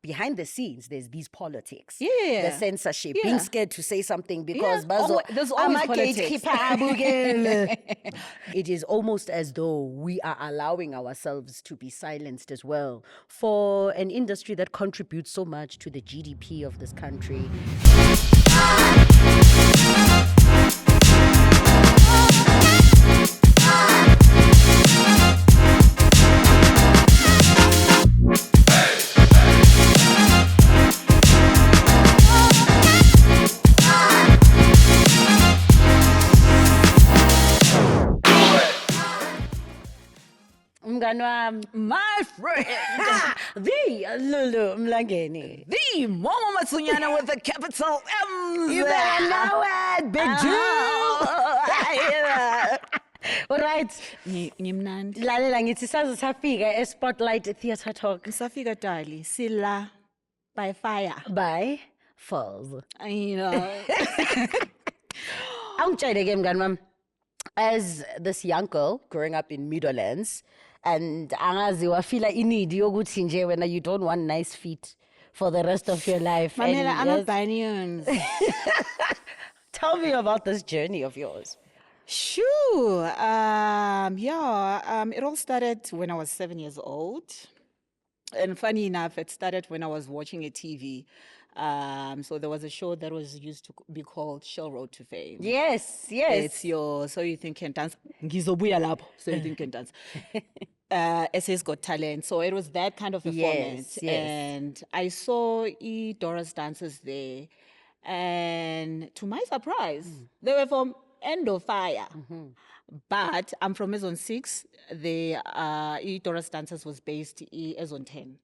behind the scenes, there's these politics. Yeah. The censorship, being scared to say something because there's always politics. It is almost as though we are allowing ourselves to be silenced as well for an industry that contributes so much to the GDP of this country. My friend, The Lulu Mlangeni. the MoMo Matsunyane with a capital M. You better know it, big All right. Ngimnandi. Lalela ngithi saze safika e-Spotlight Theatre Talk Safika dali, sila by fire. by Falls. You know. Awungitshele ke mngani wami, as this young girl growing up in Meadowlands, and angazi wafila inidi yokuthi nje wena you don't want nice feet for the rest of your life. Mamela, And I'm not yes, buying onions. tell me about this journey of yours. Sure. It all started when I was 7 years old. And funny enough, it started when I was watching a TV. So there was a show that was used to be called Shell Road to Fame. Yes. It's your So You Think Can Dance. Ngizobuya lapho, So You Think Can Dance. SA's Got Talent. So it was that kind of a format. Yes. And I saw Dora's dances there. And to my surprise, they were from End of Fire. But I'm from Zone 6. The Dora's Dancers was based in Zone 10.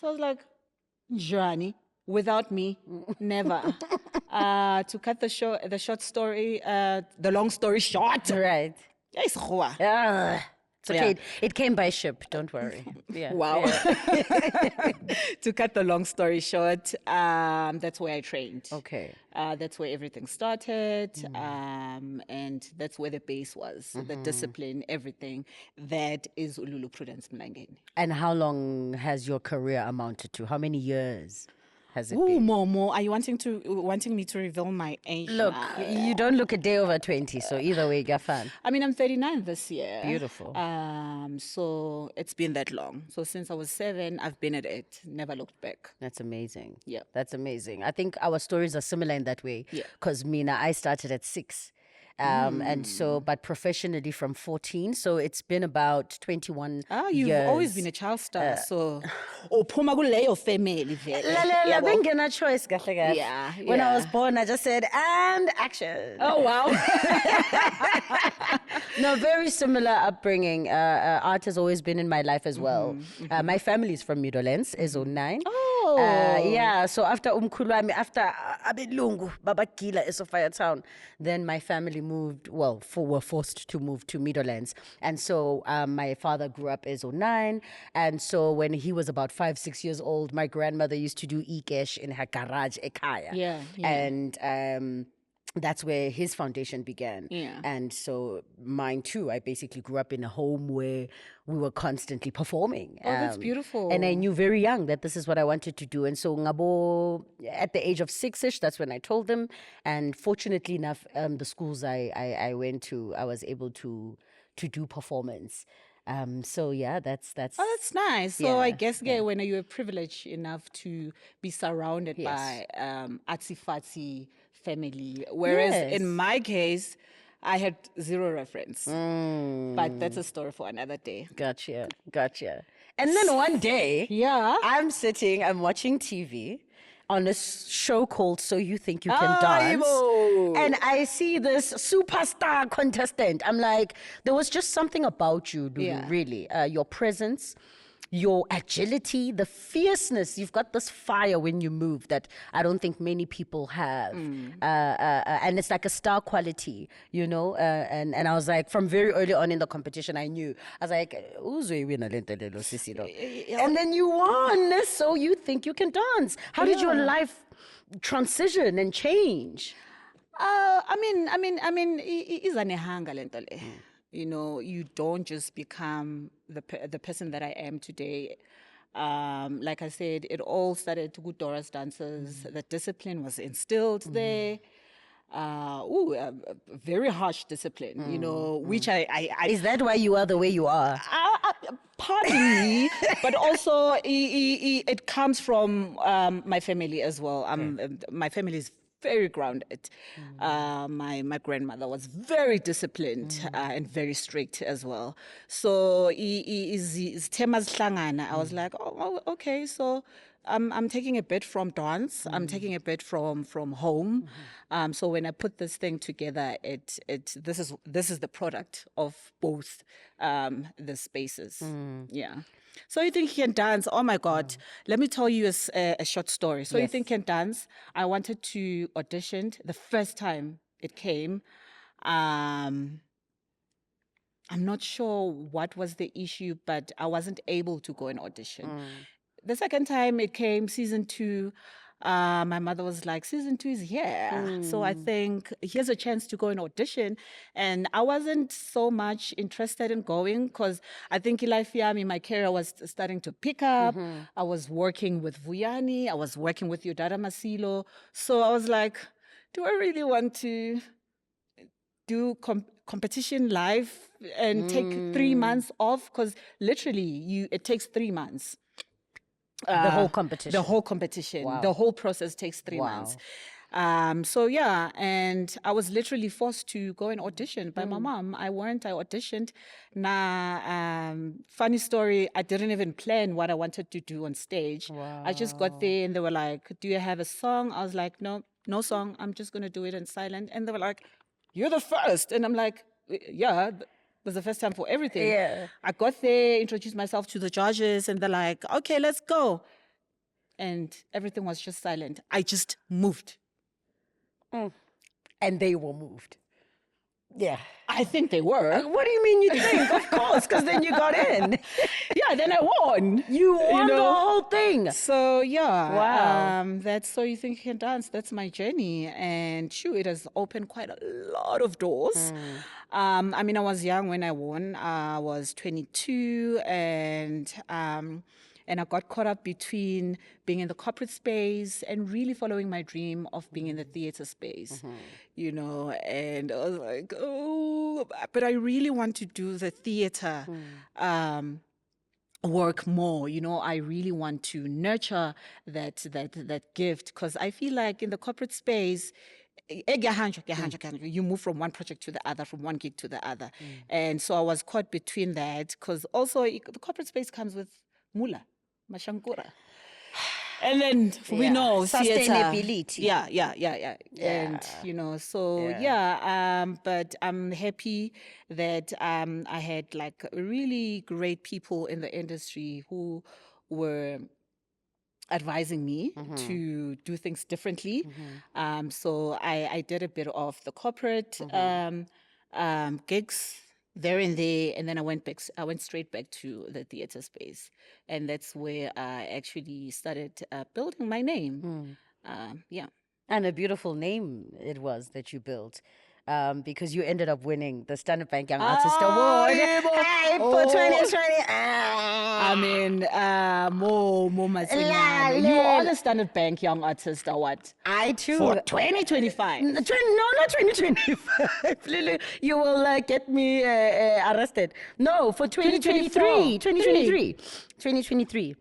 So I was like, Johnny, without me, never. To cut the long story short. Right. Yes, Khoa. It's okay. Yeah. It came by ship. Don't worry. Yeah. Wow. Yeah. To cut the long story short, that's where I trained. Okay. That's where everything started. And that's where the base was, the discipline, everything. That is Lulu Mlangeni. And how long has your career amounted to? How many years has it Ooh, been? Momo, are you wanting me to reveal my age? Look, you don't look a day over 20, so either way, you're fun. I mean, I'm 39 this year. Beautiful. So it's been that long. So since I was 7, I've been at it. Never looked back. That's amazing. Yeah. That's amazing. I think our stories are similar in that way. Yeah. Because Mina, I started at 6. And so, but professionally from 14. So it's been about 21 You've years. always been a child star. So, uphuma kuleyo family vele. Yabo? Bengena choice kahle kahle. Yeah, When I yeah. was born, I just said, and action. Oh, wow. No, very similar upbringing. Art has always been in my life as well. My family is from Meadowlands, Zone 9. Oh. Yeah, so after Umkhulwami, after Abelungu, Babakila, Esofaya town, then my family moved, were forced to move to Meadowlands. And so my father grew up as 09. And so when he was about 5-6 years old, my grandmother used to do ikesh in her garage, ekaya. Yeah. And that's where his foundation began. Yeah. And so mine too, I basically grew up in a home where we were constantly performing. Oh, that's beautiful. And I knew very young that this is what I wanted to do. And so ngabo, at the age of 6-ish, that's when I told them. And fortunately enough, the schools I went to, I was able to do performance. So yeah, that's Oh, that's nice. So I Yeah, guess when you were privileged enough to be surrounded Yes. by artsy-fartsy family, whereas Yes. in my case, I had zero reference. But that's a story for another day. Gotcha. And then one day, Yeah. I'm watching TV on a show called So You Think You Can Dance. Ibo. And I see this superstar contestant. I'm like, there was just something about you, Lulu, Yeah. really. Your presence, your agility, the fierceness. You've got this fire when you move that I don't think many people have. And it's like a star quality, you know? And I was like, from very early on in the competition, I knew. I was like, "Uzoyi wina le nto lelo, sisi lo." And then you won. So You Think You Can Dance. How did your life transition and change? I mean, iza nehanga le nto le. You know, you don't just become the person that I am today Like I said, it all started with Dora's dances. The discipline was instilled there. Very harsh discipline, which I Is that why you are the way you are? partly, but also it comes from my family as well. My family is very grounded. My grandmother was very disciplined and very strict as well. So is temas hlangana. I was like, okay, so. I'm taking a bit from dance. I'm taking a bit from home. So when I put this thing together, this is the product of both the spaces. Yeah. So you think you can dance? Oh my God! Let me tell you a short story. So you think you can dance? I wanted to audition the first time it came. I'm not sure what was the issue, but I wasn't able to go and audition. The second time it came, season 2, my mother was like, season 2 is here. So I think here's a chance to go and audition. And I wasn't so much interested in going because I think in life, my career was starting to pick up. I was working with Vuyani. I was working with Yodara Masilo. So I was like, do I really want to do competition live and take 3 months off? Because literally, it takes 3 months. The whole competition. The whole competition. Wow. The whole process takes 3 months. So yeah, and I was literally forced to go and audition by my mom. I auditioned. Funny story, I didn't even plan what I wanted to do on stage. I just got there and they were like, do you have a song? I was like, no song. I'm just going to do it in silent. And they were like, you're the first. And I'm like, yeah, was the first time for everything. Yeah. I got there, introduced myself to the judges, and they're like, okay, let's go. And everything was just silent. I just moved. And they were moved. Yeah. I think they were. What do you mean you think? Of course, because then you got in. Yeah, then I won. You won the whole thing. So yeah. Wow. That's So You Think You Can Dance. That's my journey. And it has opened quite a lot of doors. I was young when I won. I was 22 and I got caught up between being in the corporate space and really following my dream of being in the theater space, and I was like, oh, but I really want to do the theater work more. I really want to nurture that gift because I feel like in the corporate space, you move from one project to the other, from one gig to the other. And so I was caught between that because also the corporate space comes with mula, mashankura. And then we know sustainability. Yeah. And but I'm happy that I had like really great people in the industry who were advising me to do things differently. So I did a bit of the corporate gigs there and there, and then I went straight back to the theater space, and that's where I actually started building my name. And a beautiful name it was that you built. Because you ended up winning the Standard Bank Young Artist Award. Hey, for 2020. MoMo Matsunyane. You are the Standard Bank Young Artist Award. I too. For 2025. No, not 2025. Lulu, you will get me arrested. No, for 2023. 2023.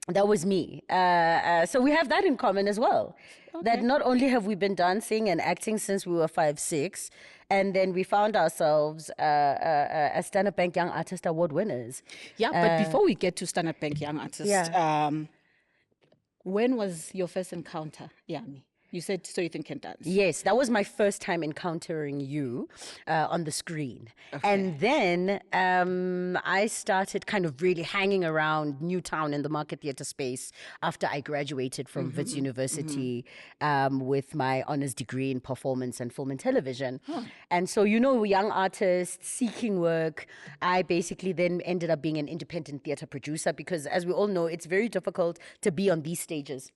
That was me. So we have that in common as well. Okay. That not only have we been dancing and acting since we were 5, 6, and then we found ourselves as Standard Bank Young Artist Award winners. Yeah, but before we get to Standard Bank Young Artist, when was your first encounter, Yami? You said So You Think You Can Dance. Yes, that was my first time encountering you on the screen. Okay. And then I started kind of really hanging around Newtown in the market theatre space after I graduated from Wits University with my honors degree in performance and film and television. And so, young artists seeking work, I basically then ended up being an independent theatre producer because, as we all know, it's very difficult to be on these stages.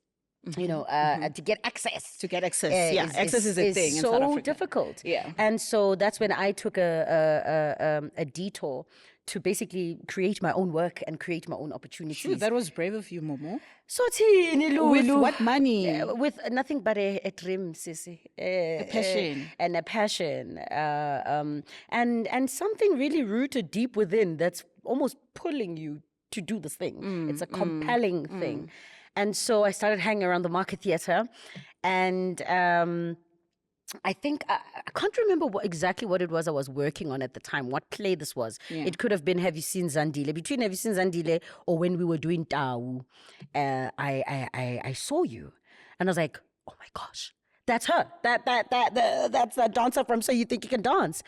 To get access. Access is a thing in South Africa. So difficult. Yeah. And so that's when I took a detour to basically create my own work and create my own opportunities. Phew, that was brave of you, Momo. So Lulu. With what money? With nothing but a dream, sissy. A passion. And a passion. And something really rooted deep within that's almost pulling you to do this thing. It's a compelling thing. And so I started hanging around the Market Theatre, and I think I can't remember exactly what it was I was working on at the time, what play this was. Yeah. It could have been Have You Seen Zandile? Between Have You Seen Zandile or when we were doing Tau, I saw you, and I was like, oh my gosh, that's her. That's that dancer from So You Think You Can Dance.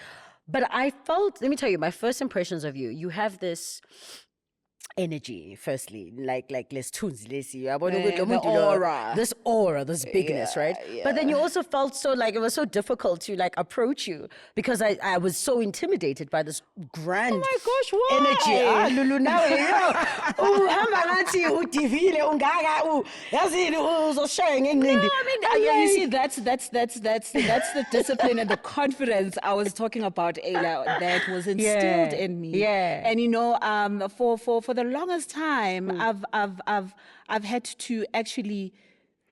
But I felt, let me tell you, my first impressions of you have this energy, firstly, like let's the aura. this aura, this bigness, right? But then you also felt so like it was so difficult to like approach you because I was so intimidated by this grand Oh my gosh, why? energy. Lulu, now uhamba ngathi udivile ungaka yazini uzoshaya ngencindi. You see, that's the discipline and the confidence I was talking about, Ayla, that was instilled in me. Yeah. And for the longest time, I've had to actually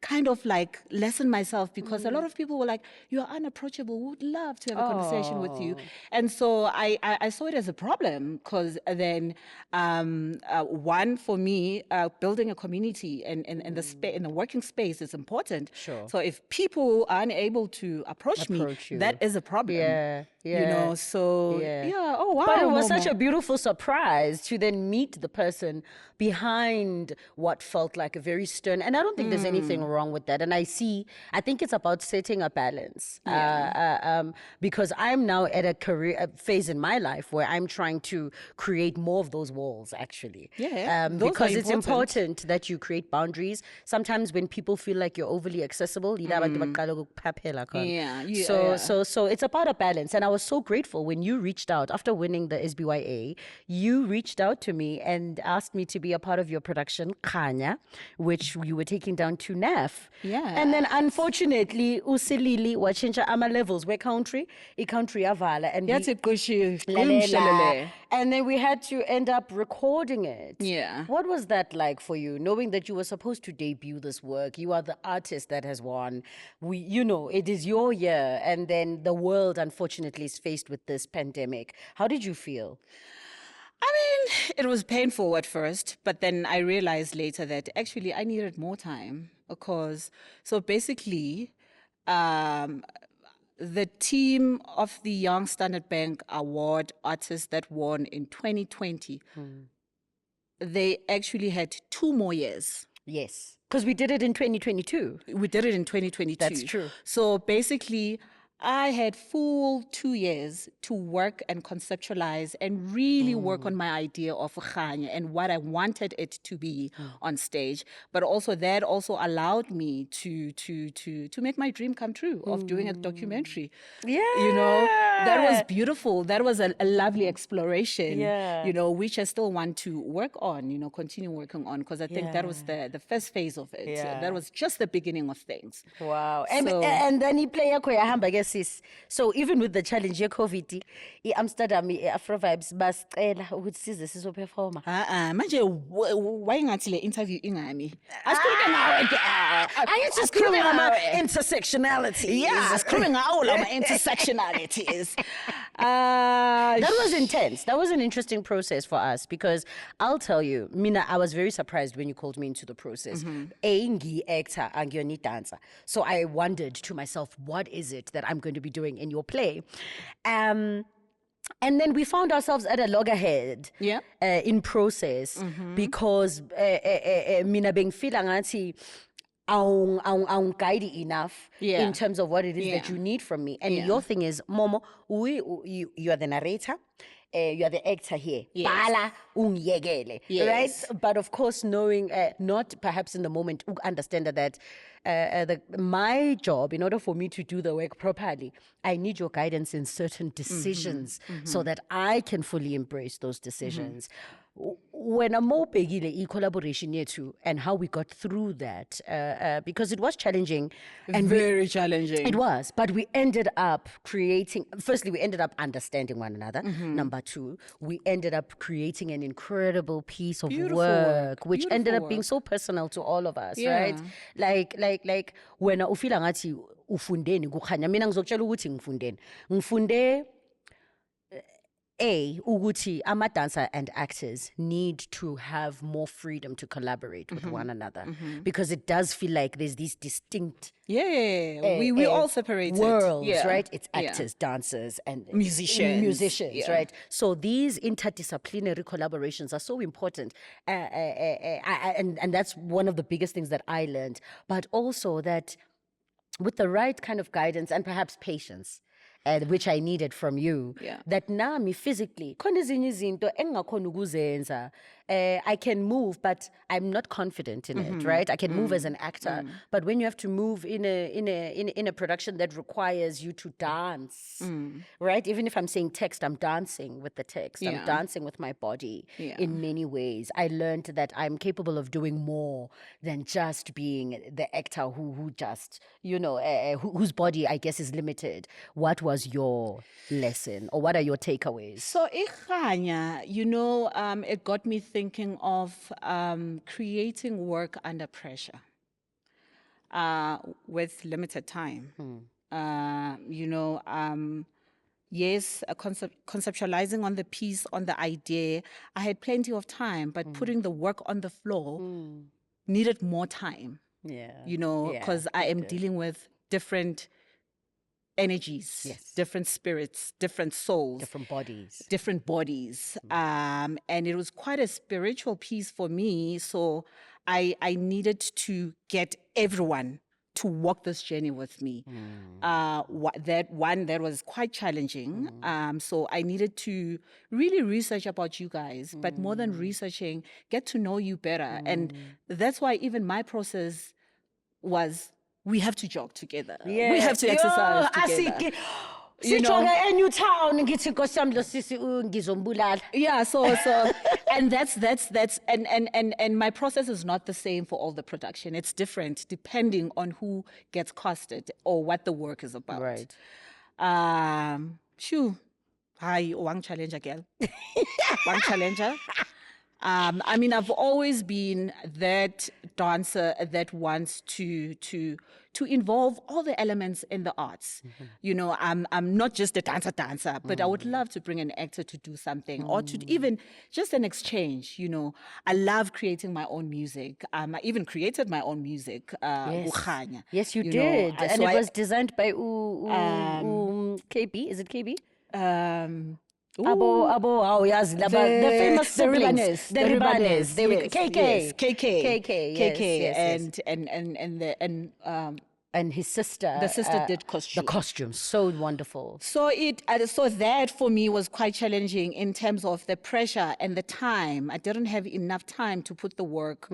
kind of like lessen myself because a lot of people were like, you're unapproachable, we would love to have a conversation with you. And so I saw it as a problem because then one, for me, building a community and in the working space is important. Sure. So if people are unable to approach me, you. that is a problem. Yeah. So oh wow. But it was such Momo. a beautiful surprise to then meet the person behind what felt like a very stern, and I don't think there's anything wrong with that. And I think it's about setting a balance. Because I'm now at a phase in my life where I'm trying to create more of those walls, actually. Yeah, those because are it's important that you create boundaries. Sometimes when people feel like you're overly accessible, so it's about a balance. And I was so grateful when you reached out after winning the SBYA. You reached out to me and asked me to be a part of your production, Khanya, which you were taking down to NAF. Yeah. And then unfortunately, usilili wachinja ama levels where country avala and and then we had to end up recording it. Yeah. What was that like for you, knowing that you were supposed to debut this work? You are the artist that has won. It is your year, and then the world unfortunately is faced with this pandemic. How did you feel? I mean, it was painful at first, but then I realized later that actually I needed more time so basically, the team of the Young Standard Bank Award artists that won in 2020, they actually had 2 more years. Yes, because we did it in 2022. We did it in 2022. That's true. So basically, I had full 2 years to work and conceptualize and really work on my idea of Khanya and what I wanted it to be on stage. But also that also allowed me to make my dream come true of doing a documentary. Yeah. That was beautiful. That was a lovely exploration, Yeah. which I still want to work on, continue working on, because I think that was the first phase of it. Yeah. That was just the beginning of things. Wow. So- And then he play I guess. So even with the challenge of COVID, Amsterdam, Afro Vibes, basicela ukuthi size sizoperforma. Manje wayingathi le interview ingani? Asikhulume ngawe ke. I just Asikhulume about ngawe. intersectionality. Yeah, asikhulume ngawo la intersectionalities. That was intense. That was an interesting process for us because I'll tell you, Mina, I was very surprised when you called me into the process. Ngi actor, angiyona dancer. So I wondered to myself, what is it that I'm going to be doing in your play? And then we found ourselves at a loggerhead in process because Mina bengifila ngathi awung guide enough in terms of what it is that you need from me. And your thing is, Momo, you are the narrator. You are the actor here. Bala ungiyekele, right? But of course, knowing, not perhaps in the moment, understand that my job, in order for me to do the work properly, I need your guidance in certain decisions so that I can fully embrace those decisions. when I'm more collaboration yethu and how we got through that, because it was challenging and Very challenging. it was, but we ended up creating. Firstly, we ended up understanding one another. Number two, we ended up creating an incredible piece of Beautiful work, work. which ended Beautiful up being work. so personal to all of us, Yeah. right? Like when ufila ngathi ufundeni kukhanya mina ngizokutshela ukuthi ngifunde Uguti, dancer and actors need to have more freedom to collaborate with one another because it does feel like there's these distinct we all separated. worlds, Yeah. right? It's Yeah. actors, dancers, and Musicians. Yeah. right? So these interdisciplinary collaborations are so important, and that's one of the biggest things that I learned. But also that with the right kind of guidance and perhaps patience, which I needed from you, Yeah. that nami physically, khona ezinye izinto engingakhona ukuzenza. I can move, but I'm not confident in it, right? I can move as an actor, but when you have to move in a production that requires you to dance, right? Even if I'm saying text, I'm dancing with the text. Yeah. I'm dancing with my body Yeah. in many ways. I learned that I'm capable of doing more than just being the actor who just, whose body I guess is limited. What was your lesson, or what are your takeaways? So, Ikhanya, it got me thinking of creating work under pressure with limited time. Yes, conceptualizing on the piece, on the idea. I had plenty of time, but putting the work on the floor needed more time. Yeah. Because I am dealing with different energies, Yes. different spirits, different souls, different bodies. and it was quite a spiritual piece for me. So I needed to get everyone to walk this journey with me. That was quite challenging. So I needed to really research about you guys, but more than researching, get to know you better. And that's why even my process was, we have to jog together. Yeah. We have to exercise together. Sijonga New Town ngithi Nkosi yami lo sisi ngizombulala. Yeah, so and that's and my process is not the same for all the production. It's different depending on who gets casted or what the work is about. Right. Hi, one challenger girl. One challenger. I've always been that dancer that wants to involve all the elements in the arts. I'm not just a dancer, but I would love to bring an actor to do something or to even just an exchange. I love creating my own music. I even created my own music. Ukhanya. Yes, you did. And it was designed by KB. Is it KB? Yes, the famous siblings, the Ribanes, they were KK, and his sister. The sister did costume. The costumes, so wonderful. So that for me was quite challenging in terms of the pressure and the time. I didn't have enough time to put the work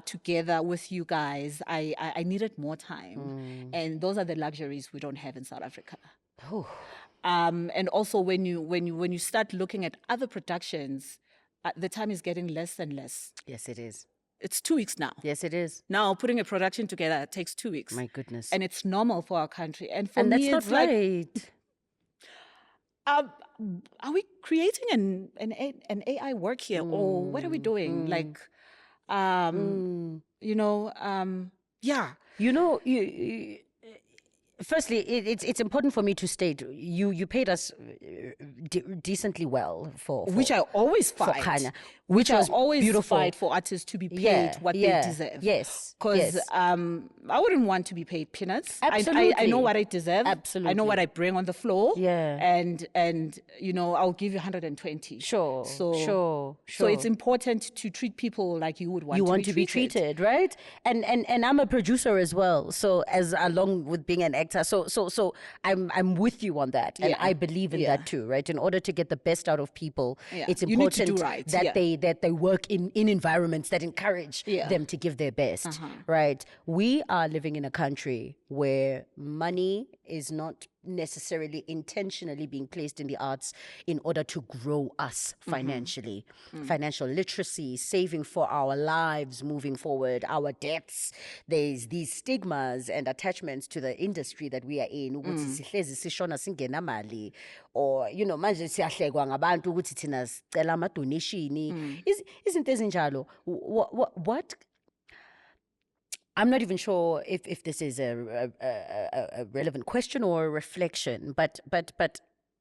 together with you guys. I needed more time, and those are the luxuries we don't have in South Africa. Oh. And also when you start looking at other productions, the time is getting less and less. Yes, it is. It's 2 weeks now. Yes, it is. Now putting a production together takes 2 weeks. My goodness. And it's normal for our country. And for me, that's not right. Are we creating an AI work here, or what are we doing? Yeah. Firstly, it's important for me to state you paid us decently well for which I always fight. Khanya, which was I always beautiful. fight for artists to be paid what they deserve. Yes, because I wouldn't want to be paid peanuts. Absolutely. I know what I deserve. Absolutely, I know what I bring on the floor. Yeah, and I'll give you 120. Sure. So it's important to treat people like you would want to be treated, right? And I'm a producer as well. So along with being an actor, so I'm with you on that, and I believe in that too, right? In order to get the best out of people, it's important that they work in environments that encourage them to give their best, right? We are living in a country where money is not necessarily intentionally being placed in the arts in order to grow us financially. Financial literacy, saving for our lives moving forward, our debts. There's these stigmas and attachments to the industry that we are in. Ukuthi sihlezi sishona singenamali, or manje siyahlekwa ngabantu ukuthi thina sicela ama-donation. Izinto ezinjalo. What I'm not even sure if this is a relevant question or a reflection, but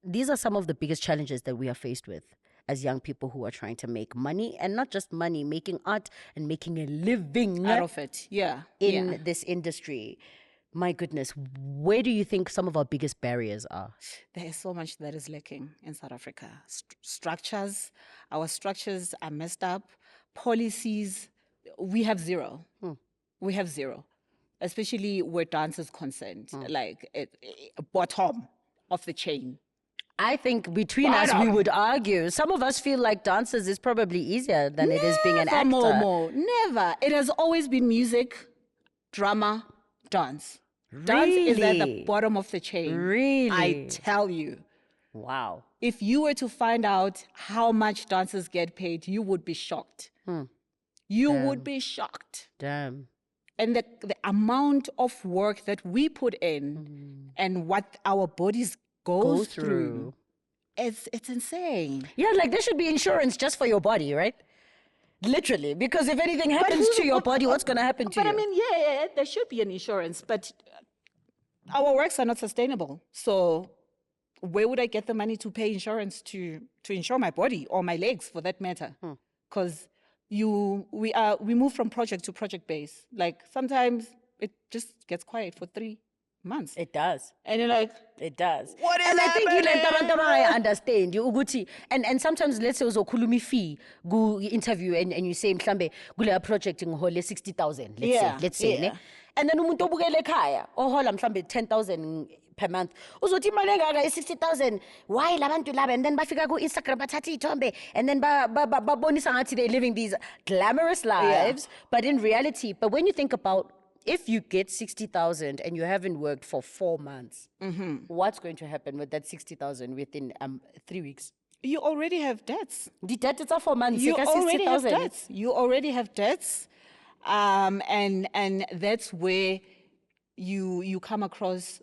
these are some of the biggest challenges that we are faced with as young people who are trying to make money, and not just money, making art and making a living out of it. In this industry. My goodness, where do you think some of our biggest barriers are? There is so much that is lacking in South Africa. Structures, our structures are messed up. Policies, we have zero. We have zero, especially where dance is concerned, like bottom of the chain. I think between us, we would argue. Some of us feel like dancers is probably easier than it is being an actor. MoMo, never. It has always been music, drama, dance. Really? Dance is at the bottom of the chain. Really? I tell you. Wow. If you were to find out how much dancers get paid, you would be shocked. You would be shocked. Damn. And the amount of work that we put in and what our bodies go through, it's insane. Yeah, like there should be insurance just for your body, right? Literally, because if anything happens to your body, what's going to happen to you? But I mean, yeah, there should be an insurance, but our works are not sustainable. So where would I get the money to pay insurance to insure my body or my legs, for that matter? Because we move from project to project base. Like sometimes it just gets quiet for 3 months. It does. And you're like, it does. What is and happening? I think I understand you ukuthi, and sometimes let's say uzokhuluma fee go interview and you say mhlambe kule project ngihole 60,000, let's say ne, and then umuntu obukele ekhaya ohola mhlambe 10,000 per month uzothi imali engaka 60,000 why labantu laba, and then bafika ku Instagram bathatha ithombe and then babonisa ngathi they're living these glamorous lives, but in reality, but when you think about, if you get 60,000 and you haven't worked for 4 months, what's going to happen with that 60,000 within 3 weeks? You already have debts. The debt is for months. You already have debts. You already have debts, and that's where you come across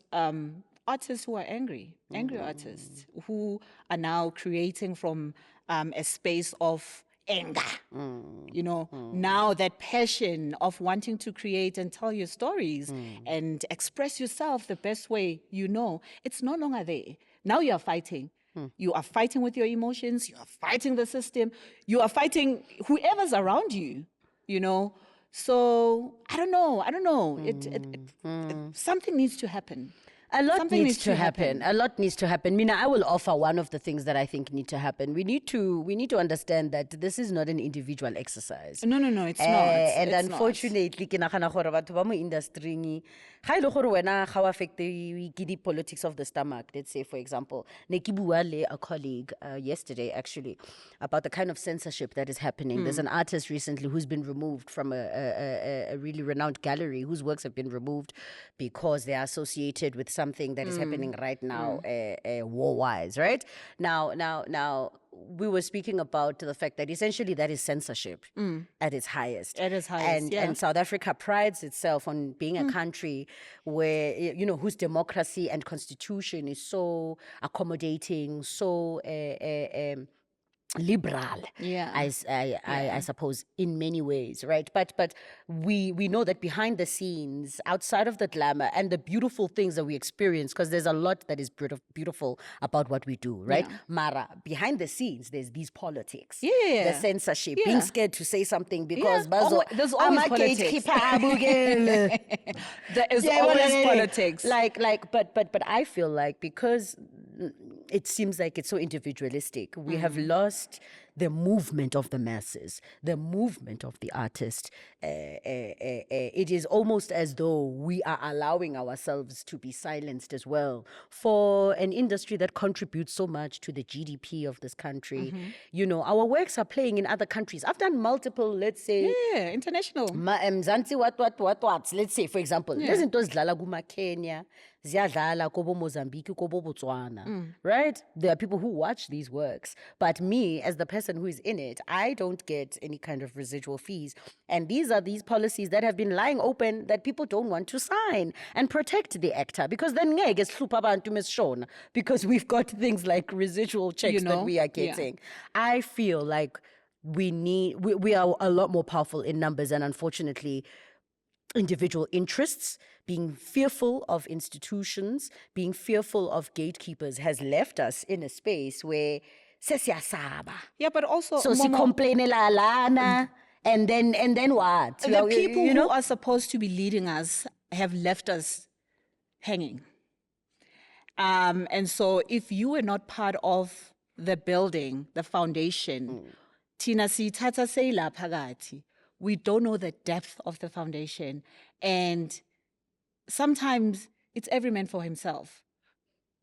artists who are angry artists who are now creating from a space of anger. Now that passion of wanting to create and tell your stories and express yourself the best way it's no longer there. Now you are fighting. You are fighting with your emotions. You are fighting the system. You are fighting whoever's around you, So I don't know. Something needs to happen. A lot needs to happen. A lot needs to happen. Mina, I will offer one of the things that I think need to happen. We need to understand that this is not an individual exercise. No, it's not. And unfortunately, ke nagana gore batho ba mo industry ni ga ile gore wena ga wa affect the politics of the stomach. Let's say, for example, ne ke bua le a colleague yesterday actually about the kind of censorship that is happening. There's an artist recently who's been removed from a really renowned gallery, whose works have been removed because they are associated with something that is happening right now, war-wise, right? Now, we were speaking about the fact that essentially that is censorship at its highest. At its highest, and South Africa prides itself on being a country where, whose democracy and constitution is so accommodating, so liberal, I suppose, in many ways, right? But we know that behind the scenes, outside of the glamour and the beautiful things that we experience, because there's a lot that is beautiful about what we do, right? Mara, behind the scenes, there's these politics, the censorship, being scared to say something because there's always politics. There is always politics. But I feel like because it seems like it's so individualistic, we have lost the movement of the masses, the movement of the artist. It is almost as though we are allowing ourselves to be silenced as well for an industry that contributes so much to the GDP of this country. Our works are playing in other countries. I've done multiple, let's say... international. Mzansi what, let's say, for example, there's into Kenya, ziyadlala kobo Mozambique, kobo Botswana, right? There are people who watch these works. But me, as the person who is in it, I don't get any kind of residual fees. And these are these policies that have been lying open that people don't want to sign and protect the actor. Because then ngeke sihluphe abantu mesishona, because we've got things like residual checks that we are getting. I feel like we are a lot more powerful in numbers, and unfortunately individual interests, being fearful of institutions, being fearful of gatekeepers has left us in a space where sesiyasaba. Yeah, but also So sikomplainela lana, and then what? the people who are supposed to be leading us have left us hanging. And so if you were not part of the building, the foundation, Tina sithatha seyilapha phakathi, we don't know the depth of the foundation. And sometimes it's every man for himself.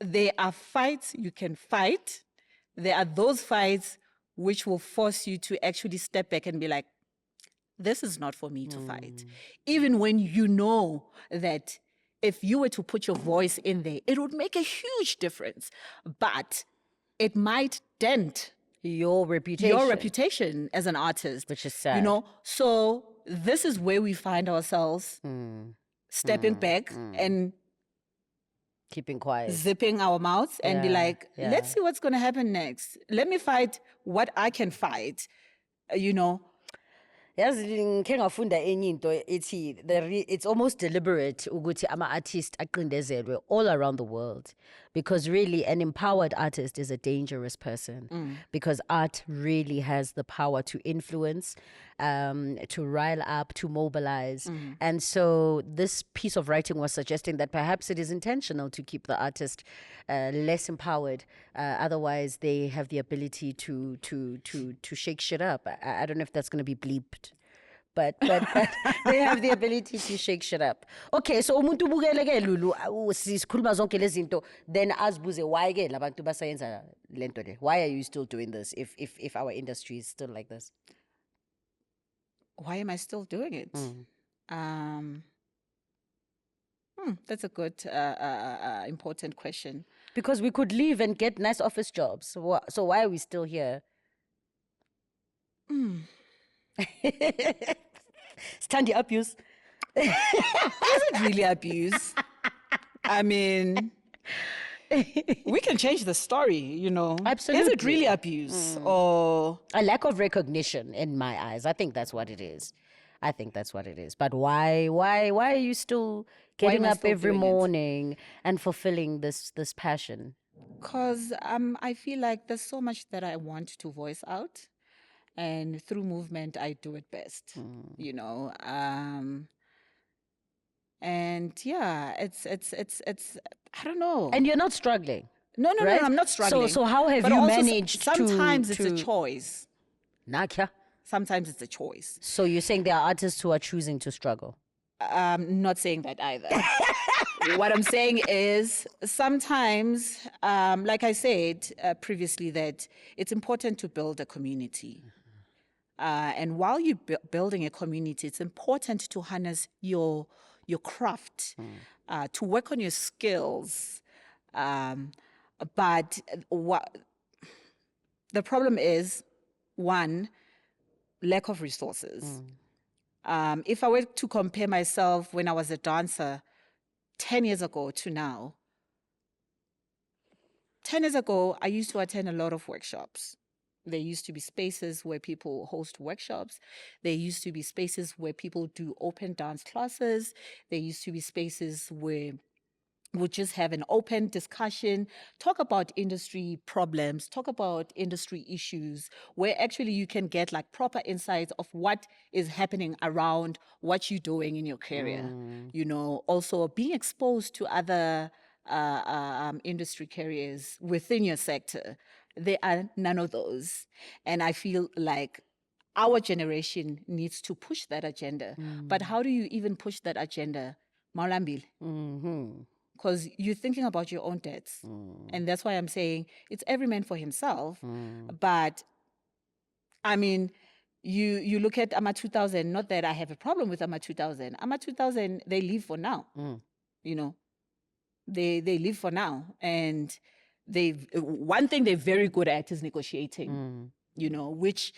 There are fights you can fight. There are those fights which will force you to actually step back and be like, this is not for me to fight. Even when you know that if you were to put your voice in there, it would make a huge difference. But it might dent your reputation as an artist. Which is sad. You know, so this is where we find ourselves stepping back and keeping quiet, zipping our mouths and be like, let's see what's going to happen next. Let me fight what I can fight, you know. Yazi ngike ngafunda enye into ethi it's almost deliberate ukuthi ama-artist aqindezelwe all around the world, because really an empowered artist is a dangerous person, because art really has the power to influence, to rile up, to mobilize. And so this piece of writing was suggesting that perhaps it is intentional to keep the artist less empowered. Otherwise, they have the ability to shake shit up. I don't know if that's going to be bleeped. But they have the ability to shake shit up. Okay, so umuntu ubukele ke Lulu sikhuluma zonke lezi zinto, then azibuze why ke labantu basayenza lento le. Why are you still doing this if our industry is still like this? Why am I still doing it? That's a good, important question. Because we could leave and get nice office jobs. So why are we still here? Stand your abuse. Is it really abuse? I mean, we can change the story, you know. Absolutely. Is it really abuse or a lack of recognition in my eyes? I think that's what it is. But why are you still getting up every morning and fulfilling this passion? Because I feel like there's so much that I want to voice out. And through movement, I do it best, you know. And yeah, it's I don't know. And you're not struggling. No, right? I'm not struggling. So how have you managed sometimes it's a choice. Nakia. Sometimes it's a choice. So you're saying there are artists who are choosing to struggle? Not saying that either. What I'm saying is sometimes, like I said previously, that it's important to build a community. And while you're building a community, it's important to harness your craft, to work on your skills. But the problem is, one, lack of resources. If I were to compare myself when I was a dancer 10 years ago to now, 10 years ago, I used to attend a lot of workshops. There used to be spaces where people host workshops. There used to be spaces where people do open dance classes. There used to be spaces where we'll just have an open discussion, talk about industry problems, talk about industry issues, where actually you can get like proper insights of what is happening around what you're doing in your career. You know, also being exposed to other industry careers within your sector. There are none of those. And I feel like our generation needs to push that agenda. But how do you even push that agenda? Maulambil. Because you're thinking about your own debts. And that's why I'm saying it's every man for himself. But, I mean, you look at AMA 2000, not that I have a problem with AMA 2000. AMA 2000, they live for now, you know. They live for now, and one thing they're very good at is negotiating. You know, which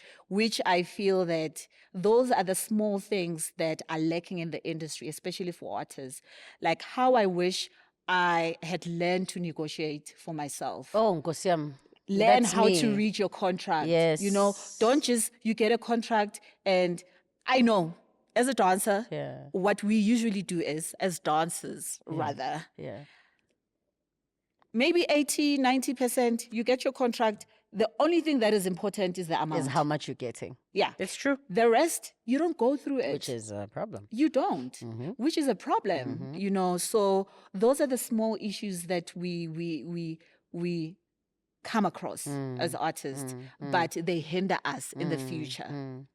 I feel that those are the small things that are lacking in the industry, especially for artists. Like how I wish I had learned to negotiate for myself. Oh, Nkosi yam, Learn that's how me. to read your contract. Yes. You know, don't just, you get a contract and I know as a dancer, Yeah. what we usually do is, as dancers rather, Yeah. maybe 80, 90%, you get your contract. The only thing that is important is the amount. Is how much you're getting. Yeah. It's true. The rest, you don't go through it. Which is a problem. You don't, which is a problem, you know. So those are the small issues that we come across as artists, but they hinder us in the future.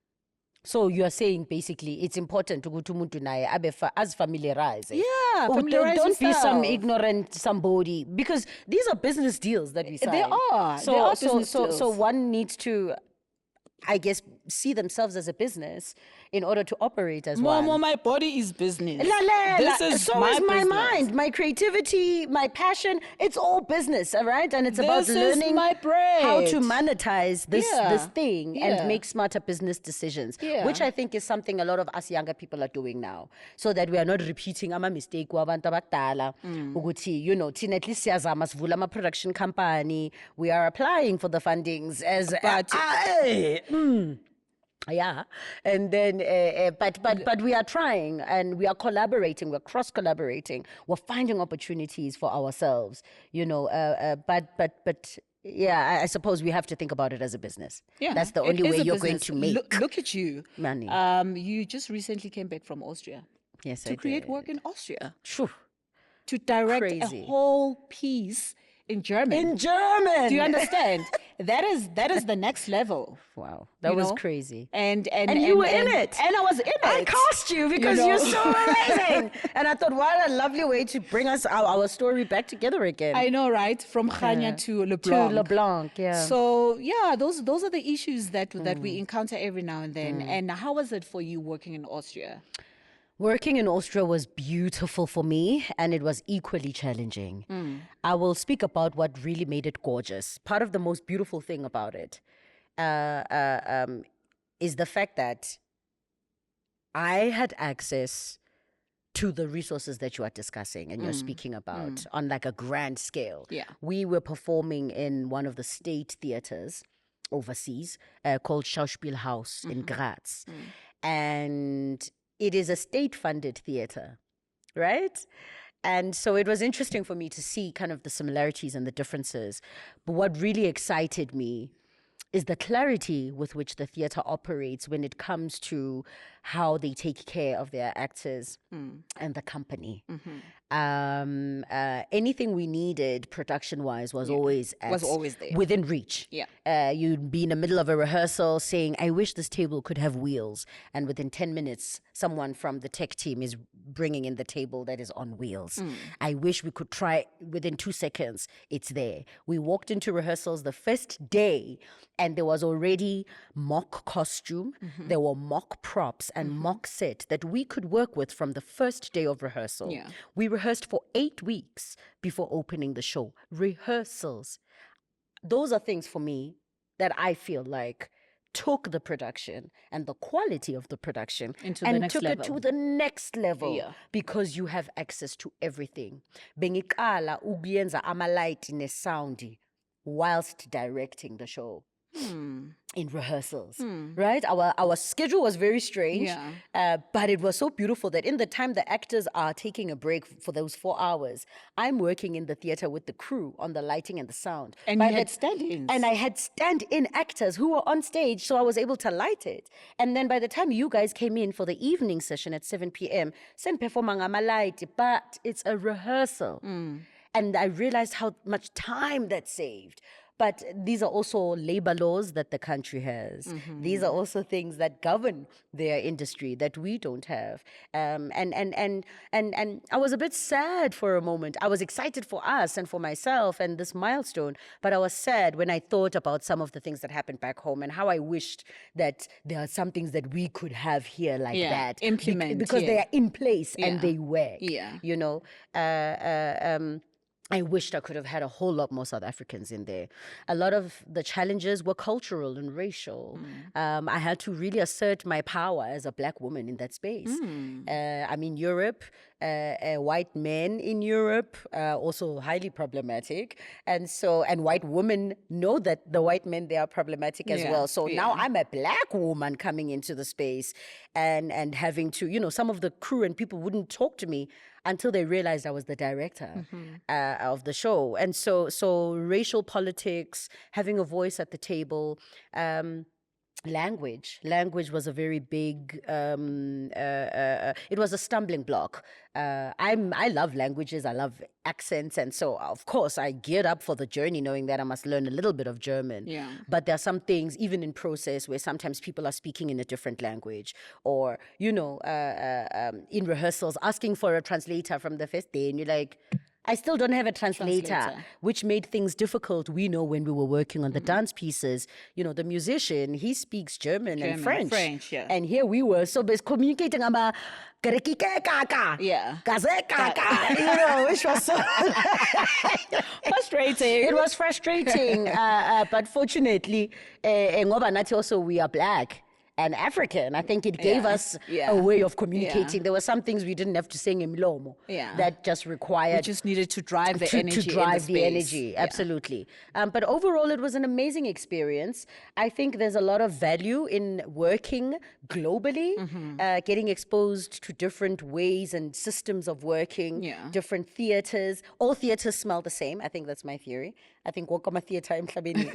So you are saying basically it's important to go to umuntu naye abe as familiarize. Yeah, familiarize don't be some yourself. ignorant somebody, because these are business deals that we sign. They are. So They are so business so so deals. one needs to, I guess, see themselves as a business in order to operate as one. Momo, my body is business. This This so is my is my business. mind, my creativity, my passion. It's all business, all right? And it's about This is learning my how to bread. monetize this thing Yeah. and make smarter business decisions, Yeah. which I think is something a lot of us younger people are doing now, so that we are not repeating ama mistake wabantu abadala. Ukuthi, you know, thina at least siyazama sivula ama production company. We are applying for the fundings as yeah, and then but we are trying, and we are collaborating. We're cross collaborating. We're finding opportunities for ourselves. You know, but yeah, I suppose we have to think about it as a business. Yeah, That's the it only is way a you're going business. to make Look at you. money. You just recently came back from Austria Yes, to I create did. work in Austria, Phew. to direct Crazy. a whole piece in German. In German. Do you understand? That is the next level. Wow, that you was know? crazy. And you were in it. And I was in it. I cast you because know? you're so amazing. And I thought, what a lovely way to bring us our story back together again. I know, right? From Khanya to LeBlanc. To LeBlanc, yeah. So yeah, those are the issues that we encounter every now and then. And how was it for you working in Austria? Working in Austria was beautiful for me, and it was equally challenging. I will speak about what really made it gorgeous. Part of the most beautiful thing about it is the fact that I had access to the resources that you are discussing and you're speaking about on like a grand scale. Yeah. We were performing in one of the state theaters overseas called Schauspielhaus in Graz. And it is a state-funded theater, right? And so it was interesting for me to see kind of the similarities and the differences. But what really excited me is the clarity with which the theater operates when it comes to how they take care of their actors and the company. Anything we needed production-wise was always there. within reach. Yeah. You'd be in the middle of a rehearsal saying, I wish this table could have wheels. And within 10 minutes, someone from the tech team is bringing in the table that is on wheels. I wish we could try, within 2 seconds, it's there. We walked into rehearsals the first day, and there was already mock costume, there were mock props and mock set that we could work with from the first day of rehearsal. Yeah. We rehearsed for 8 weeks before opening the show. Rehearsals. Those are things for me that I feel like took the production and the quality of the production Into the and next took level. it to the next level, Yeah. because you have access to everything. Bengiqala ukuyenza ama-light ne-sound whilst directing the show. In rehearsals, right? Our schedule was very strange, but it was so beautiful that in the time the actors are taking a break for those 4 hours, I'm working in the theater with the crew on the lighting and the sound. And you had stand-ins. And I had stand-in actors who were on stage, so I was able to light it. And then by the time you guys came in for the evening session at 7 p.m., sen performing light, but it's a rehearsal. And I realized how much time that saved. But these are also labor laws that the country has. These are also things that govern their industry that we don't have. And I was a bit sad for a moment. I was excited for us and for myself and this milestone, but I was sad when I thought about some of the things that happened back home and how I wished that there are some things that we could have here like that. Implement. Because they are in place and they work. Yeah. You know, I wished I could have had a whole lot more South Africans in there. A lot of the challenges were cultural and racial. I had to really assert my power as a black woman in that space. I mean, Europe, white men in Europe, also highly problematic. And white women know that the white men, they are problematic as well. So now I'm a black woman coming into the space and having to, some of the crew and people wouldn't talk to me until they realized I was the director of the show. And so racial politics, having a voice at the table, language was a very big it was a stumbling block. I love languages, I love accents, and so of course I geared up for the journey knowing that I must learn a little bit of German. But there are some things even in process where sometimes people are speaking in a different language, or in rehearsals asking for a translator from the first day and you're like, I still don't have a translator, which made things difficult. We know when we were working on the dance pieces, the musician, he speaks German and French. And here we were so busy communicating about which was so frustrating. It was frustrating. But fortunately, ngoba nathi also we are black and African, I think it gave us a way of communicating. There were some things we didn't have to sing in Mlomo that just required... We just needed to drive the energy. To drive the energy, absolutely. But overall, it was an amazing experience. I think there's a lot of value in working globally, getting exposed to different ways and systems of working, different theaters. All theaters smell the same. I think that's my theory. I think Wakama Theatre in Mhlabeni,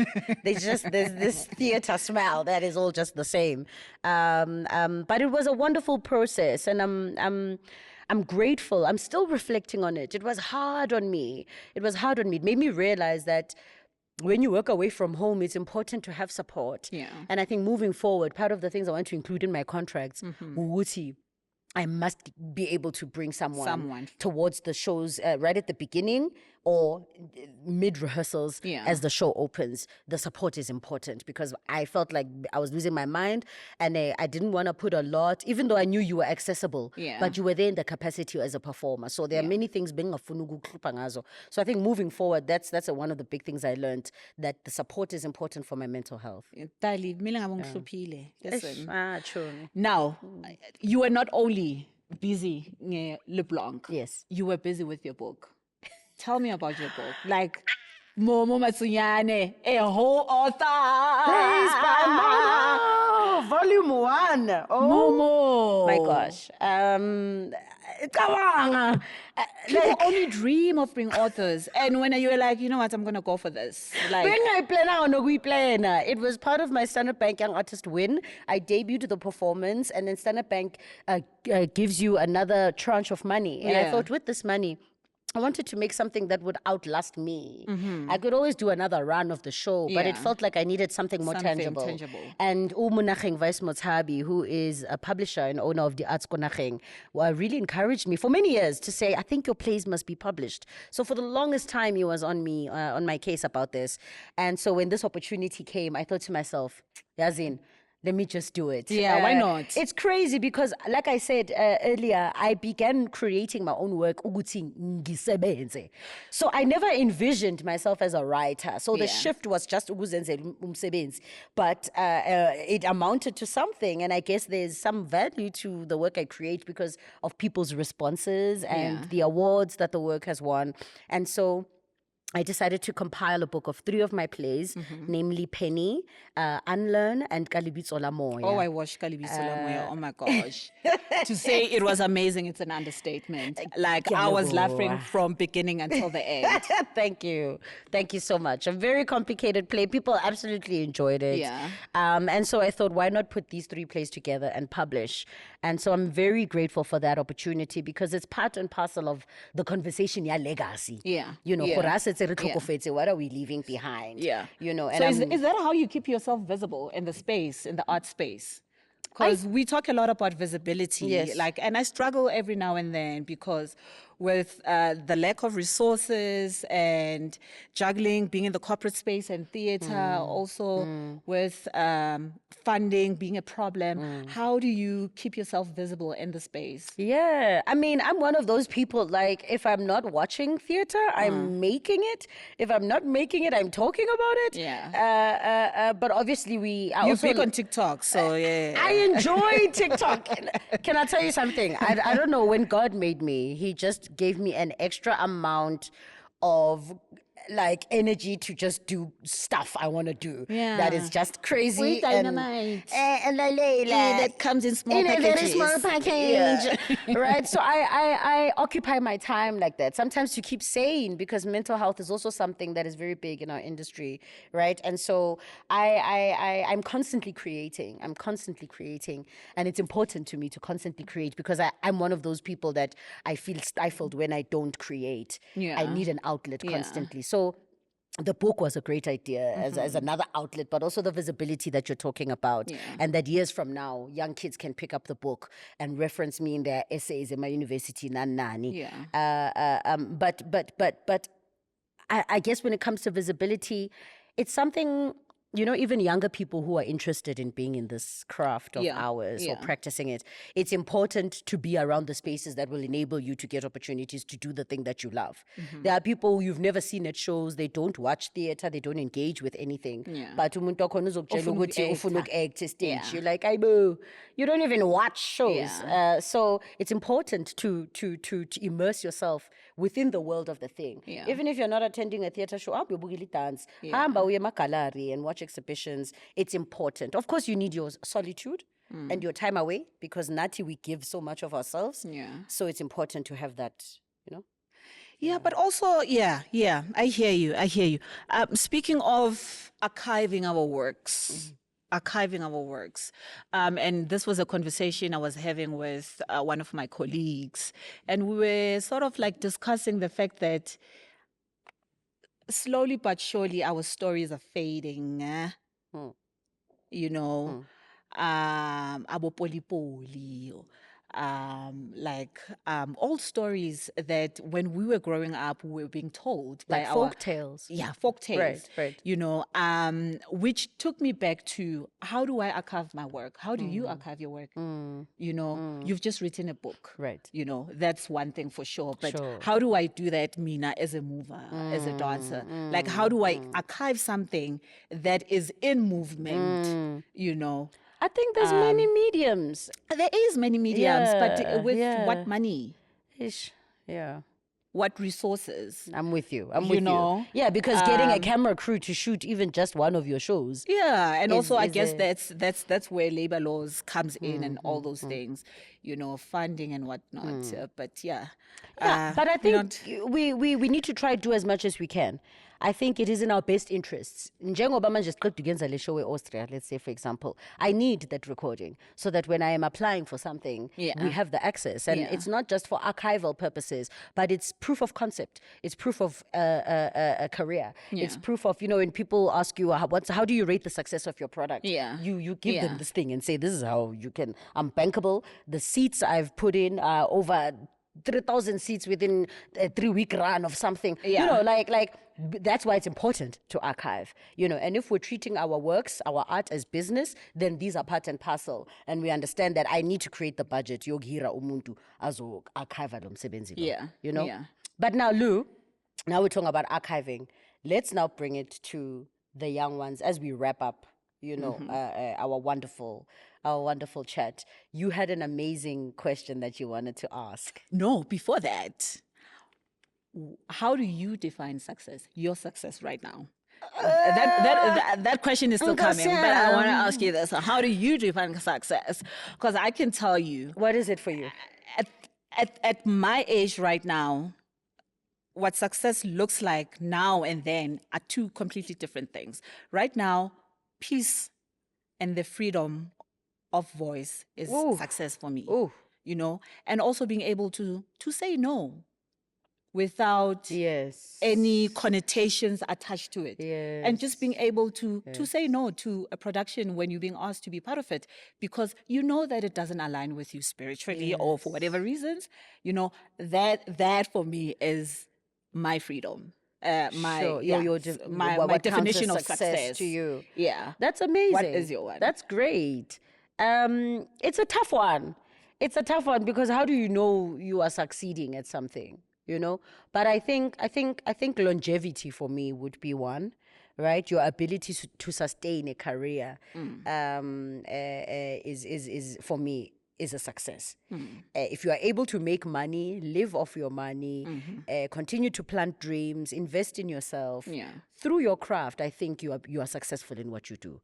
there's this theatre smell that is all just the same. But it was a wonderful process, and I'm grateful. I'm still reflecting on it. It was hard on me. It made me realize that when you work away from home, it's important to have support. And I think moving forward, part of the things I want to include in my contracts, I must be able to bring someone towards the shows right at the beginning or mid rehearsals as the show opens. The support is important because I felt like I was losing my mind and I didn't want to put a lot, even though I knew you were accessible, but you were there in the capacity as a performer. So there are many things being a funugu klupangazo. So I think moving forward, that's one of the big things I learned, that the support is important for my mental health. Listen. Now, you were not only busy Le Blanc. Yes. You were busy with your book. Tell me about your book. Like MoMo Matsunyane, a whole author. Please, Momo, Volume 1. Oh Momo. My gosh. People only dream of being authors. And when you were like, you know what, I'm going to go for this. Like, it was part of my Standard Bank Young Artist win. I debuted the performance, and then Standard Bank gives you another tranche of money. And I thought, with this money, I wanted to make something that would outlast me. I could always do another run of the show, but it felt like I needed something more tangible. And Umunacheng Vice Motsabi, who is a publisher and owner of the Arts Konacheng, really encouraged me for many years to say, I think your plays must be published. So for the longest time, he was on me, on my case about this. And so when this opportunity came, I thought to myself, Yazin, let me just do it. Yeah, why not? It's crazy because, like I said earlier, I began creating my own work. So I never envisioned myself as a writer. So the shift was just but it amounted to something. And I guess there's some value to the work I create because of people's responses and the awards that the work has won. And so I decided to compile a book of 3 of my plays, namely Penny, Unlearn, and Kalibitsola Moya. Oh, I watched Kalibitsola Moya. Oh my gosh. To say it was amazing, it's an understatement. Like, I was laughing from beginning until the end. Thank you. Thank you so much. A very complicated play. People absolutely enjoyed it. Yeah. And so I thought, why not put these 3 plays together and publish? And so I'm very grateful for that opportunity because it's part and parcel of the conversation, legacy. Yeah. For us, what are we leaving behind? Yeah. You know, and So is that how you keep yourself visible in the space, in the art space? Because we talk a lot about visibility, Yes. and I struggle every now and then because with the lack of resources and juggling, being in the corporate space and theater, also with funding being a problem, how do you keep yourself visible in the space? Yeah, I mean, I'm one of those people, like, if I'm not watching theater, I'm making it. If I'm not making it, I'm talking about it. Yeah. But obviously, I You're also big on TikTok, so yeah. I enjoy TikTok. Can I tell you something? I don't know, when God made me, he just gave me an extra amount of like energy to just do stuff I want to do. That is Yeah. just crazy. With dynamite. And that comes in small in a very packages. small package. Right? So I occupy my time like that. Sometimes to keep sane, because mental health is also something that is very big in our industry, right? And so I'm constantly creating. I'm constantly creating. And it's important to me to constantly create, because I'm one of those people that I feel stifled when I don't create. Yeah. I need an outlet Yeah. constantly. So the book was a great idea as another outlet, but also the visibility that you're talking about. Yeah. And that years from now, young kids can pick up the book and reference me in their essays in my university, nani. Yeah. But I guess when it comes to visibility, it's something, you know, even younger people who are interested in being in this craft of ours or Yeah. practicing it, it's important to be around the spaces that will enable you to get opportunities to do the thing that you love. There are people you've never seen at shows, they don't watch theater, they don't engage with anything. Yeah. But umuntu wakhona uzokutshela Ofuna ukuthi ufuna uku-acta. uku-act stage. Yeah. You're like, Aibo, you don't even watch shows. Yeah. So it's important to immerse yourself within the world of the thing. Yeah. Even if you're not attending a theater show, hamba uyobukela dance, Yeah. hamba uye emagallery and watch exhibitions. It's important. Of course, you need your solitude and your time away, because Nati, we give so much of ourselves. Yeah. So it's important to have that, you know. Yeah, but also, yeah, I hear you. Speaking of archiving our works, and this was a conversation I was having with one of my colleagues, and we were sort of like discussing the fact that slowly but surely our stories are fading. You know, abo poli poli, old stories that when we were growing up we were being told by Like our folk tales. folk tales, Right. you know, which took me back to, how do I archive my work? How do you archive your work? You know, you've just written a book, Right. you know, that's one thing for sure, but Sure. how do I do that, Mina, as a mover, as a dancer? Like, how do I archive something that is in movement, you know? I think there's many mediums. There is many mediums, but with Yeah. what money? Ish. Yeah. What resources? I'm with you. I'm You with know, you. Yeah, because getting a camera crew to shoot even just one of your shows. Yeah, and also I is guess a- that's where labor laws comes in and all those things, you know, funding and whatnot. But yeah, But I you know, think we need to try to do as much as we can. I think it is in our best interests. Njengoba manje siqeda ukuyenza le show e-Austria, let's say, for example, I need that recording so that when I am applying for something, Yeah. we have the access. And Yeah. it's not just for archival purposes, but it's proof of concept. It's proof of a career. It's Yeah. proof of, you know, when people ask you, how do you rate the success of your product? Yeah. You give Yeah. them this thing and say, this is how you can, I'm bankable. The seats I've put in are over 3,000 seats within a 3-week run of something. Yeah. You know, that's why it's important to archive, you know. And if we're treating our works, our art as business, then these are part and parcel. And we understand that I need to create the budget. Yogira umuntu azo archive lo msebenzi lo, Yeah. you know. Yeah. But now, Lou, now we're talking about archiving. Let's now bring it to the young ones as we wrap up, you know, our wonderful chat. You had an amazing question that you wanted to ask. No, before that, how do you define success? Your success right now. That question is still coming, but I want to ask you this: how do you define success? Because I can tell you, What is it for you? at my age right now, what success looks like now and then are two completely different things. Right now, peace and the freedom of voice is Ooh. success for me. Ooh. You know, and also being able to say no. without Yes. any connotations attached to it. And just being able to say no to a production when you're being asked to be part of it because you know that it doesn't align with you spiritually or for whatever reasons, that for me is my freedom. Sure. My What counts as definition of success to you. Yeah. That's amazing. What is your one? That's great. It's a tough one. It's a tough one because how do you know you are succeeding at something? But I think longevity for me would be one, right? Your ability to sustain a career is for me is a success. If you are able to make money, live off your money, continue to plant dreams, invest in yourself through your craft, I think you are successful in what you do.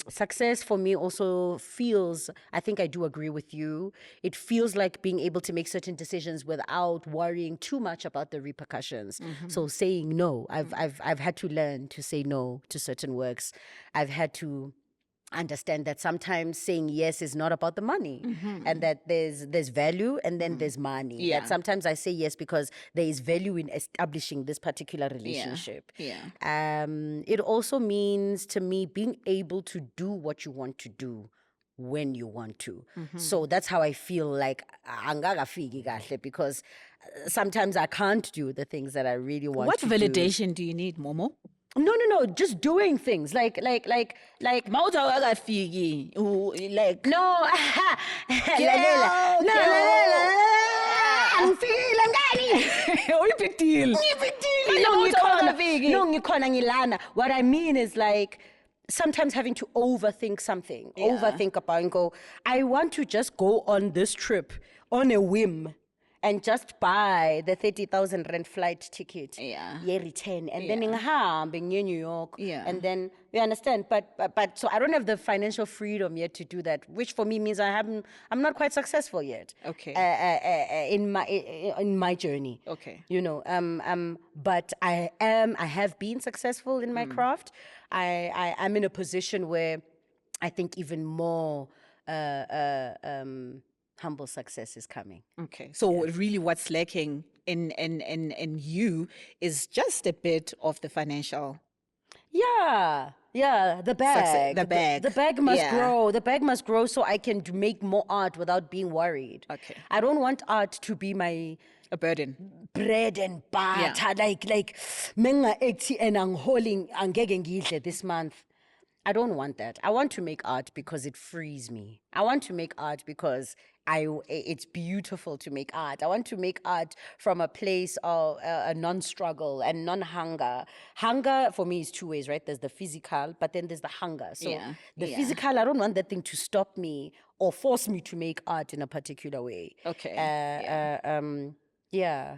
Success for me also feels, I think I do agree with you, it feels like being able to make certain decisions without worrying too much about the repercussions. So saying no, I've had to learn to say no to certain works. I've had to understand that sometimes saying yes is not about the money and that there's value and then there's money. That sometimes I say yes because there is value in establishing this particular relationship. It also means to me being able to do what you want to do when you want to. So that's how I feel like angakafiki kahle because sometimes I can't do the things that I really want What to validation do you need, Momo? No, just doing things like Mauta akafiki. Like no, lalela. No, angifikile ngani? big deal. No, ngikhona ngilana. What I mean is like sometimes having to overthink something, overthink about and go, I want to just go on this trip on a whim and just buy the 30,000 rand flight ticket. Return. And then ngihambe ngiye New York. And then, you understand? But so I don't have the financial freedom yet to do that, which for me means I'm not quite successful yet. Okay. In my journey. Okay. But I have been successful in my craft. I'm in a position where I think even more humble success is coming. Okay. So really what's lacking in you is just a bit of the financial. Yeah, the bag. The bag. The bag must grow. The bag must grow so I can make more art without being worried. Okay. I don't want art to be my burden. Bread and butter. Like menga ethi and angholing angeke ngidle this month. I don't want that. I want to make art because it frees me. I want to make art because it's beautiful to make art. I want to make art from a place of a non-struggle and non-hunger. Hunger for me is two ways, right? There's the physical, but then there's the hunger. So the physical, I don't want that thing to stop me or force me to make art in a particular way. Okay.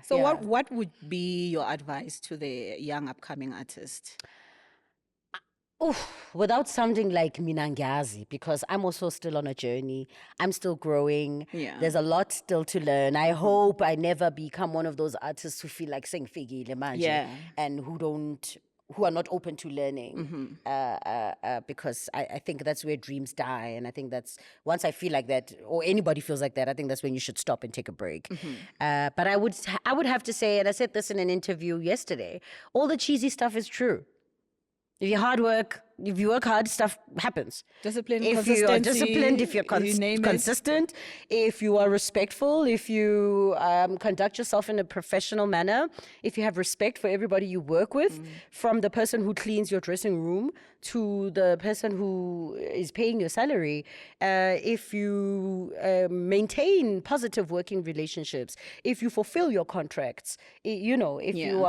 So what would be your advice to the young upcoming artist? Without sounding like Minangazi, because I'm also still on a journey. I'm still growing. There's a lot still to learn. I hope I never become one of those artists who feel like saying Figi Lemanje and who are not open to learning. Because I think that's where dreams die. And I think that's, once I feel like that, or anybody feels like that, I think that's when you should stop and take a break. But I would have to say, and I said this in an interview yesterday, all the cheesy stuff is true. If you work hard, stuff happens. Discipline, if you are disciplined, if you're consistent, if you are respectful, if you conduct yourself in a professional manner, if you have respect for everybody you work with, from the person who cleans your dressing room to the person who is paying your salary, if you maintain positive working relationships, if you fulfill your contracts, if you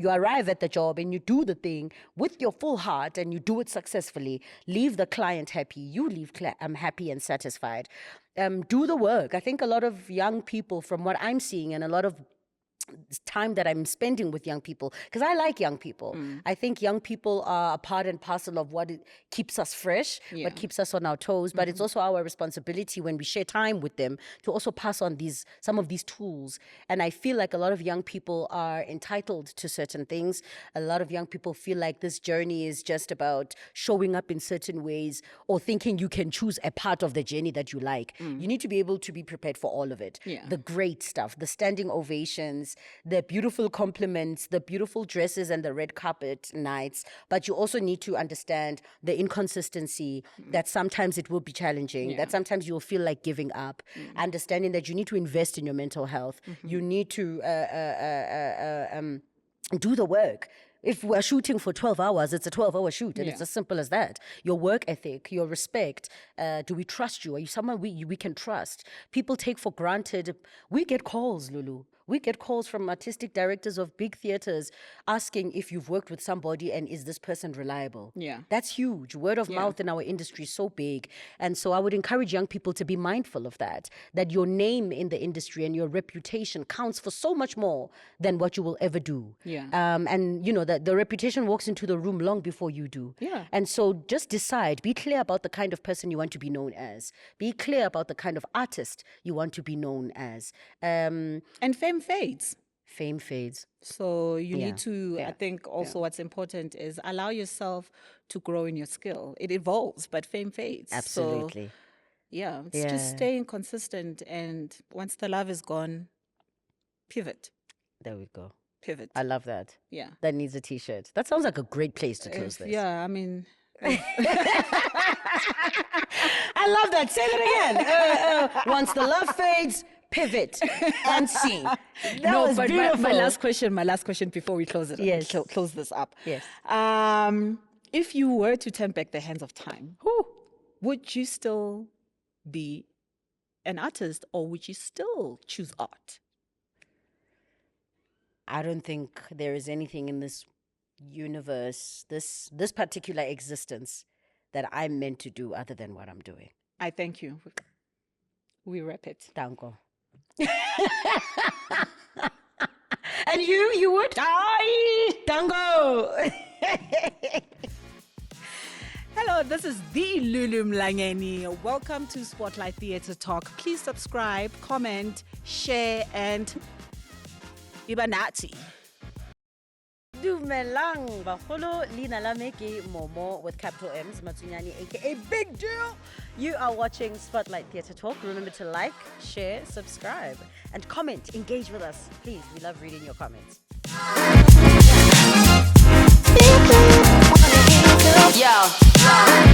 arrive at the job and you do the thing with your full heart and you do it successfully, leave the client happy, you leave happy and satisfied. Do the work. I think a lot of young people, from what I'm seeing, and a lot of time that I'm spending with young people, because I like young people. I think young people are a part and parcel of what it keeps us fresh, what keeps us on our toes. But it's also our responsibility when we share time with them to also pass on some of these tools. And I feel like a lot of young people are entitled to certain things. A lot of young people feel like this journey is just about showing up in certain ways, or thinking you can choose a part of the journey that you like. You need to be able to be prepared for all of it. The great stuff, the standing ovations, the beautiful compliments, the beautiful dresses, and the red carpet nights. But you also need to understand the inconsistency, that sometimes it will be challenging, that sometimes you'll feel like giving up, understanding that you need to invest in your mental health. You need to do the work. If we're shooting for 12 hours, it's a 12-hour shoot, and it's as simple as that. Your work ethic, your respect. Do we trust you? Are you someone we can trust? People take for granted. We get calls, Lulu. We get calls from artistic directors of big theaters asking if you've worked with somebody and is this person reliable? That's huge. Word of mouth in our industry is so big. And so I would encourage young people to be mindful of that your name in the industry and your reputation counts for so much more than what you will ever do. And, the reputation walks into the room long before you do. And so just decide, be clear about the kind of person you want to be known as. Be clear about the kind of artist you want to be known as. And fame fades. Fame fades. So you need to, I think also what's important is allow yourself to grow in your skill. It evolves, but fame fades. Absolutely. So, it's just staying consistent. And once the love is gone, pivot. There we go. Pivot. I love that. Yeah. That needs a t-shirt. That sounds like a great place to close this. Yeah, I mean... I love that. Say that again. Once the love fades, pivot and see. That was but beautiful. my last question before we close it. Yes. Close this up. Yes. If you were to turn back the hands of time, would you still be an artist, or would you still choose art? I don't think there is anything in this universe, this particular existence, that I'm meant to do other than what I'm doing. I thank you. We wrap it. Danko. And you would die, Dango. Hello, this is the Lulu Mlangeni. Welcome to Spotlight Theatre Talk. Please subscribe, comment, share, and Ibanati. Dumelang bagolo, Lina Lameke, MoMo with capital M's, Matsunyane, aka Big Deal. You are watching Spotlight Theatre Talk. Remember to like, share, subscribe, and comment. Engage with us, please. We love reading your comments. Yo.